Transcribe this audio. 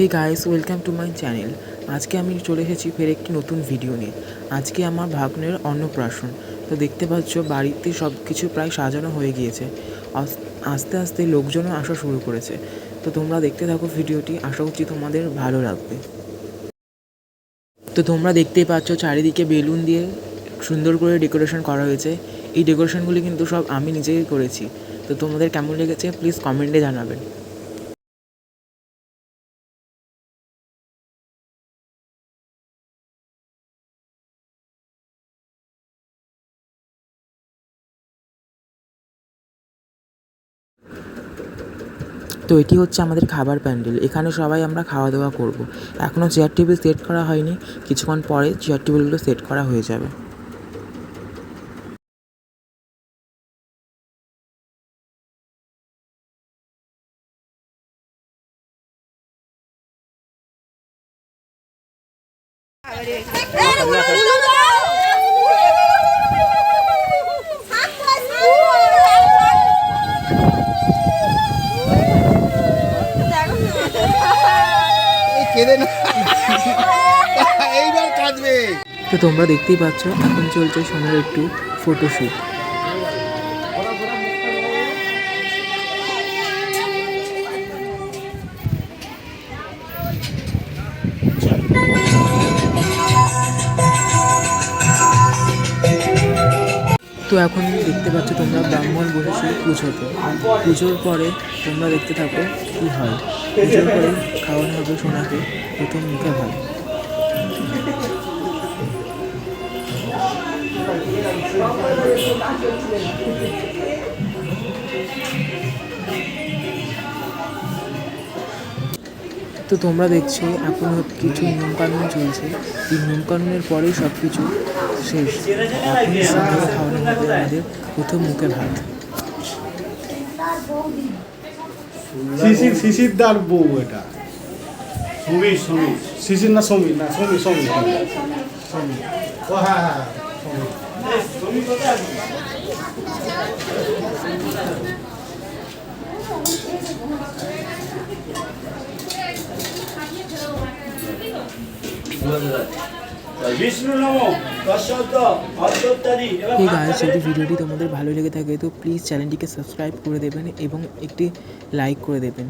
Hey guys, welcome to my channel. আজকে আমি চলে এসেছি ফের একটি নতুন ভিডিও নিয়ে। আজকে আমার ভাগ্নের অন্নপ্রাশন। তো দেখতে পাচ্ছ বাড়িতে সব কিছু প্রায় সাজানো হয়ে গিয়েছে। আস্তে আস্তে লোকজনও আসা শুরু করেছে। তো তোমরা দেখতে থাকো ভিডিওটি, আশা করছি তোমাদের ভালো লাগবে। তো তোমরা দেখতেই পাচ্ছ চারিদিকে বেলুন দিয়ে সুন্দর করে ডেকোরেশন করা হয়েছে। এই ডেকোরেশনগুলি কিন্তু সব আমি নিজেই করেছি। তো তোমাদের কেমন লেগেছে প্লিজ কমেন্টে জানাবেন। তো এটি হচ্ছে আমাদের খাবার প্যান্ডেল। এখানে সবাই আমরা খাওয়া দাওয়া করব। এখনও চেয়ার টেবিল সেট করা হয়নি, কিছুক্ষণ পরে চেয়ার টেবিলগুলো সেট করা হয়ে যাবে। এইবার কাঁদবে। তো তোমরা দেখতেই পাচ্ছ এখন চলছে সোনার একটু ফটোশ্যুট। তো এখন দেখতে পাচ্ছ তোমরা ব্রাহ্মণ বসেছে পুজোতে। পুজোর পরে তোমরা দেখতে থাকো কি হয়। পুজোর পরে খাওয়ানো হবে সোনাকে প্রথম মুখে ভাত। তো তোমরা দেখছো এখন কিছু নিয়মকানুন চলছে। এই নিয়মকানুনের পরেই সব কিছু শেষ। এখন সোনাকে খাওয়ানো হবে আমাদের প্রথম মুখে ভাত। শিশিরদার বউ এটা। সমীর শিশির না সমীর না সমীর ও হ্যাঁ এই গাইস, যদি ভিডিওটি তোমাদের ভালো লেগে থাকে তো প্লিজ চ্যানেলটিকে সাবস্ক্রাইব করে দেবেন এবং একটি লাইক করে দেবেন।